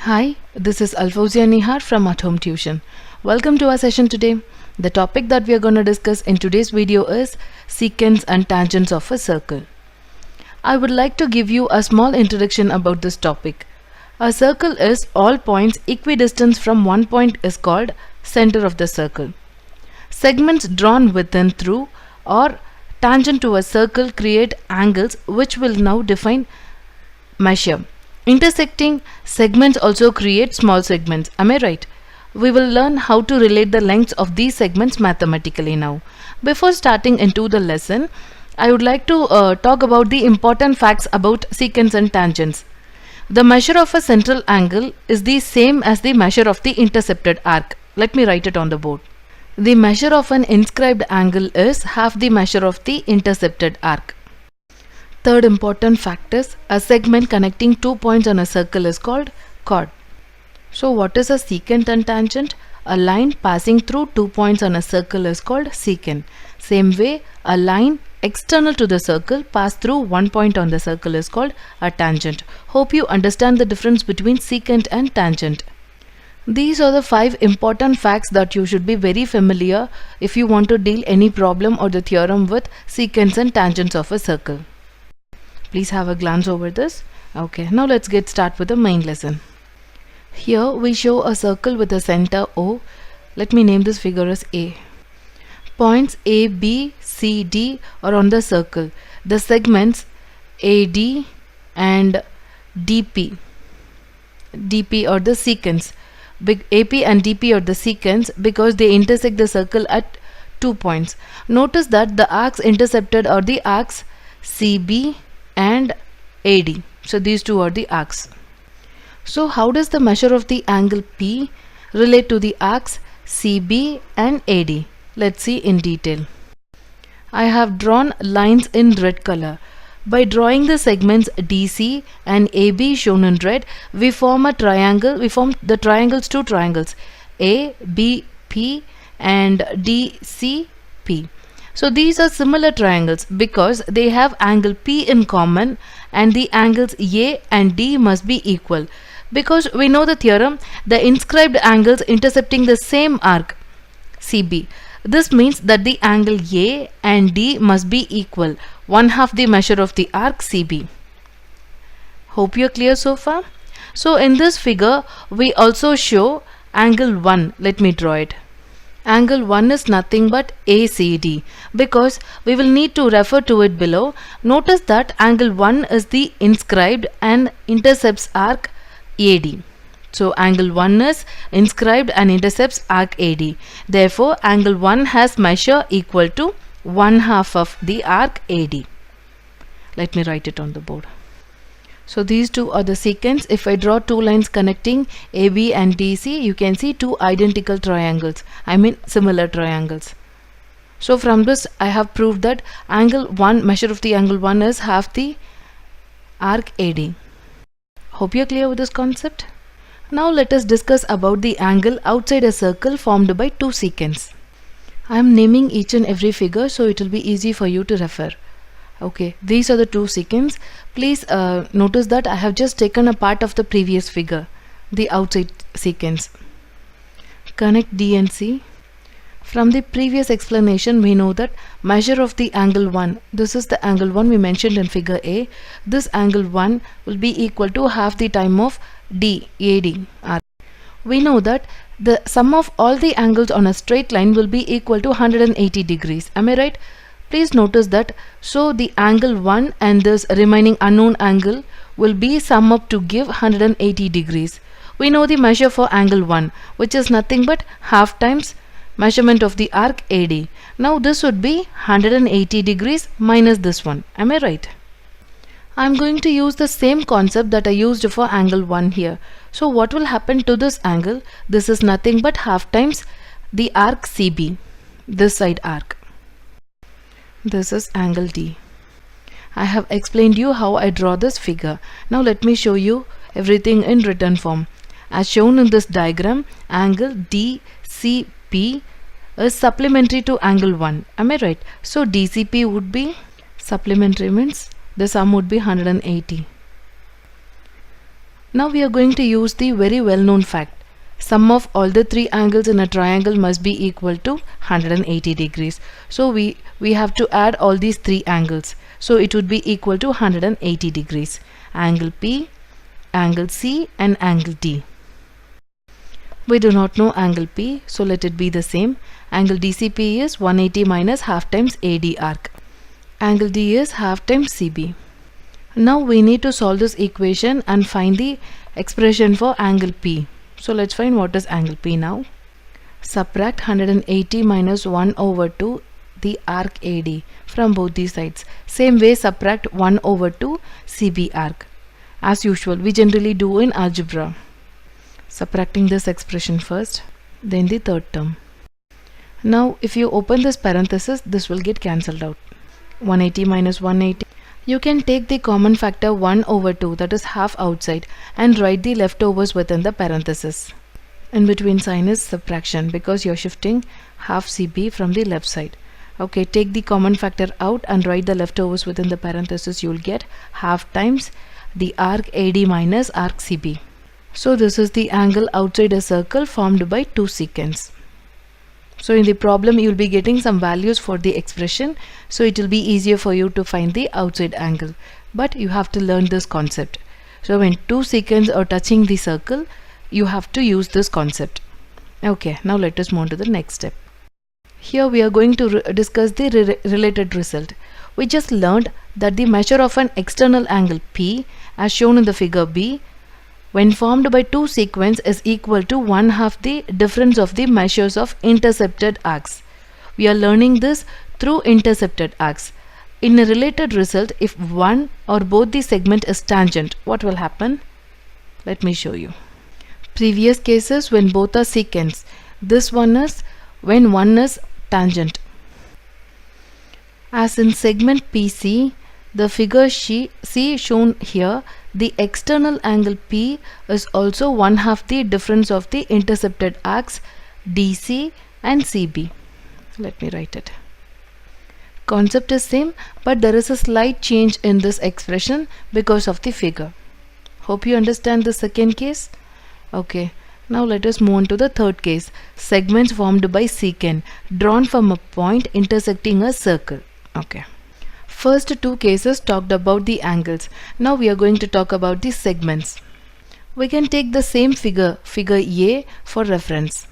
Hi, this is Alfozia Nihar from At Home Tuition. Welcome to our session today. The topic that we are going to discuss in today's video is secants and tangents of a circle. I would like to give you a small introduction about this topic. A circle is all points equidistant from one point is called center of the circle. Segments drawn within, through, or tangent to a circle create angles which will now define measure. Intersecting segments also create small segments. Am I right? We will learn how to relate the lengths of these segments mathematically now. Before starting into the lesson, I would like to talk about the important facts about secants and tangents. The measure of a central angle is the same as the measure of the intercepted arc. Let me write it on the board. The measure of an inscribed angle is half the measure of the intercepted arc. Third important fact is a segment connecting 2 points on a circle is called chord. So what is a secant and tangent? A line passing through 2 points on a circle is called secant. Same way, a line external to the circle passed through 1 point on the circle is called a tangent. Hope you understand the difference between secant and tangent. These are the 5 important facts that you should be very familiar if you want to deal any problem or the theorem with secants and tangents of a circle. Please have a glance over this. Okay, now let's get started with the main lesson. Here we show a circle with a center O. Let me name this figure as A. Points A, B, C, D are on the circle. The segments AD and DP. DP are the secants. AP and DP are the secants because they intersect the circle at 2 points. Notice that the arcs intercepted are the arcs CB and AD. So these two are the arcs. So how does the measure of the angle P relate to the arcs CB and AD? Let's see in detail. I have drawn lines in red color. By drawing the segments DC and AB shown in red, we form a triangle. We form the triangles, two triangles, ABP and DCP. So these are similar triangles because they have angle P in common and the angles A and D must be equal. Because we know the theorem, the inscribed angles intercepting the same arc CB. This means that the angle A and D must be equal, one half the measure of the arc CB. Hope you're clear so far. So in this figure, we also show angle 1. Let me draw it. Angle 1 is nothing but ACD because we will need to refer to it below. Notice that angle 1 is the inscribed and intercepts arc AD. So angle 1 is inscribed and intercepts arc AD. Therefore, angle 1 has measure equal to 1 half of the arc AD. Let me write it on the board. So these two are the secants. If I draw two lines connecting AB and DC, you can see two identical triangles. I mean similar triangles. So from this I have proved that angle 1, measure of the angle 1 is half the arc AD. Hope you're clear with this concept. Now let us discuss about the angle outside a circle formed by two secants. I am naming each and every figure so it will be easy for you to refer. Okay, these are the two secants. Please notice that I have just taken a part of the previous figure, the outside secants. Connect D and C. From the previous explanation, we know that measure of the angle 1, this is the angle 1 we mentioned in figure A. This angle 1 will be equal to half the time of D, AD, arc. We know that the sum of all the angles on a straight line will be equal to 180 degrees. Am I right? Please notice that. So the angle 1 and this remaining unknown angle will be sum up to give 180 degrees. We know the measure for angle 1, which is nothing but half times measurement of the arc AD. Now this would be 180 degrees minus this one. Am I right? I am going to use the same concept that I used for angle 1 here. So what will happen to this angle? This is nothing but half times the arc CB, this side arc. This is angle D. I have explained you how I draw this figure. Now let me show you everything in written form. As shown in this diagram, angle DCP is supplementary to angle 1. Am I right? So DCP would be supplementary, means the sum would be 180. Now we are going to use the very well-known fact. Sum of all the three angles in a triangle must be equal to 180 degrees. So we have to add all these three angles. So it would be equal to 180 degrees. Angle P, angle C and angle D. We do not know angle P, so let it be the same. Angle DCP is 180 minus half times AD arc. Angle D is half times CB. Now we need to solve this equation and find the expression for angle P. So let's find what is angle P now. Subtract 180 minus 1 over 2 the arc AD from both these sides. Same way subtract 1 over 2 CB arc. As usual, we generally do in algebra. Subtracting this expression first, then the third term. Now if you open this parenthesis, this will get cancelled out. 180 minus 180. You can take the common factor 1 over 2, that is half outside, and write the leftovers within the parenthesis. In between sign is subtraction because you're shifting half CB from the left side. Okay, take the common factor out and write the leftovers within the parenthesis. You will get half times the arc AD minus arc CB. So this is the angle outside a circle formed by two secants. So in the problem you will be getting some values for the expression, so it will be easier for you to find the outside angle, but you have to learn this concept. So when two secants are touching the circle, you have to use this concept. Okay, now let us move on to the next step. Here we are going to discuss the related result. We just learned that the measure of an external angle P as shown in the figure B when formed by two sequents is equal to 1/2 the difference of the measures of intercepted arcs. We are learning this through intercepted arcs. In a related result, if one or both the segment is tangent, what will happen? Let me show you. Previous cases when both are secants. This one is when one is tangent. As in segment PC, the figure C shown here, the external angle P is also 1/2 the difference of the intercepted arcs DC and CB. Let me write it. Concept is same, but there is a slight change in this expression because of the figure. Hope you understand the second case. Okay, now let us move on to the third case. Segments formed by secant drawn from a point intersecting a circle. Okay. First two cases talked about the angles. Now we are going to talk about the segments. We can take the same figure A for reference.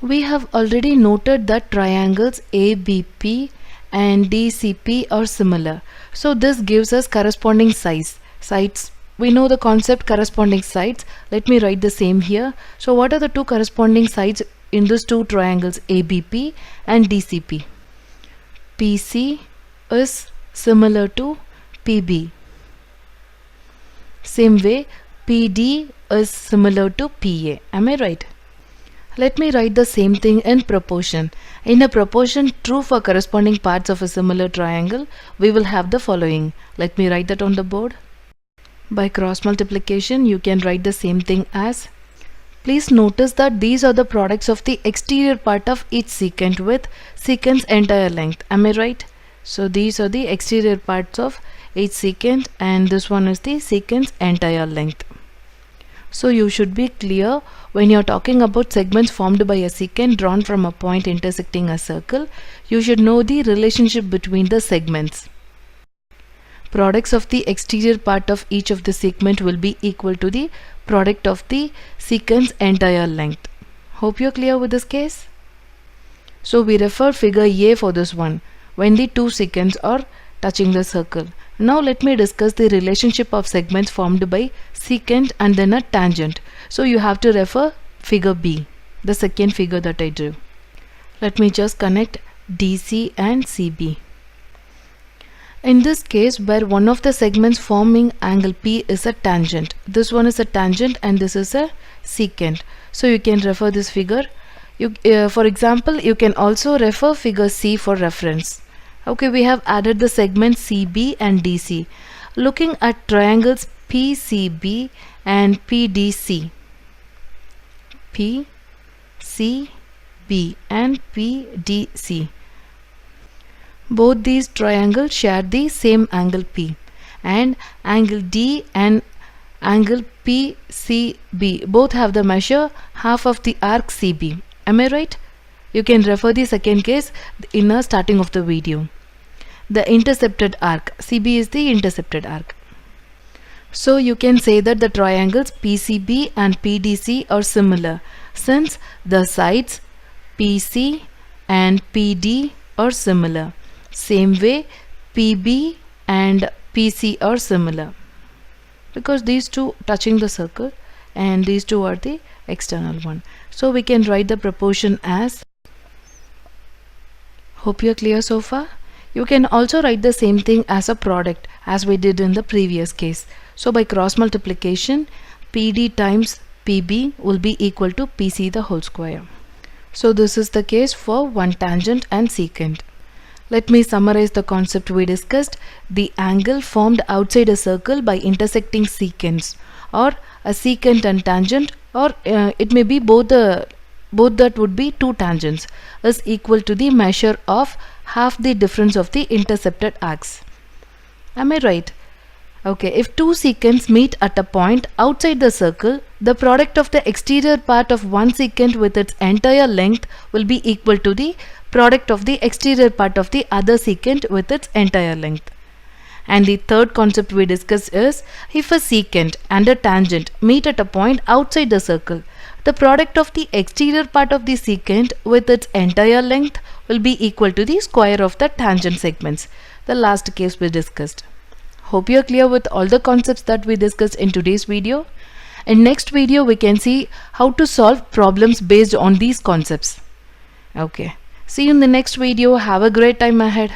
We have already noted that triangles ABP and DCP are similar. So this gives us corresponding sides. We know the concept corresponding sides. Let me write the same here. So what are the two corresponding sides in these two triangles ABP and DCP? PC is similar to PB. Same way PD is similar to PA. Am I right? Let me write the same thing in proportion. In a proportion true for corresponding parts of a similar triangle, we will have the following. Let me write that on the board. By cross multiplication, you can write the same thing as. Please notice that these are the products of the exterior part of each secant with secant's entire length. Am I right? So these are the exterior parts of each secant and this one is the secant's entire length. So you should be clear when you're talking about segments formed by a secant drawn from a point intersecting a circle, you should know the relationship between the segments. Products of the exterior part of each of the segment will be equal to the product of the secant's entire length. Hope you're clear with this case. So we refer figure A for this one, when the two secants are touching the circle. Now let me discuss the relationship of segments formed by secant and then a tangent. So you have to refer figure B, the second figure that I drew. Let me just connect DC and CB. In this case, where one of the segments forming angle P is a tangent, this one is a tangent and this is a secant. So you can refer this figure. For example, you can also refer figure C for reference. Okay, we have added the segments CB and DC. Looking at triangles PCB and PDC. PCB and PDC. Both these triangles share the same angle P, and angle D and angle PCB both have the measure half of the arc CB. Am I right? You can refer the second case in the starting of the video. The intercepted arc, CB is the intercepted arc. So you can say that the triangles PCB and PDC are similar since the sides PC and PD are similar. Same way PB and PC are similar because these two touching the circle and these two are the external one. So we can write the proportion as, hope you're clear so far. You can also write the same thing as a product as we did in the previous case. So by cross multiplication, PD times PB will be equal to PC the whole square. So this is the case for one tangent and secant. Let me summarize the concept we discussed. The angle formed outside a circle by intersecting secants, or a secant and tangent, or it may be both that would be two tangents, is equal to the measure of half the difference of the intercepted arcs. Am I right? Okay, if two secants meet at a point outside the circle, the product of the exterior part of one secant with its entire length will be equal to the product of the exterior part of the other secant with its entire length. And the third concept we discussed is, if a secant and a tangent meet at a point outside the circle, the product of the exterior part of the secant with its entire length will be equal to the square of the tangent segments, the last case we discussed. Hope you are clear with all the concepts that we discussed in today's video. In next video we can see how to solve problems based on these concepts. Okay, see you in the next video. Have a great time ahead.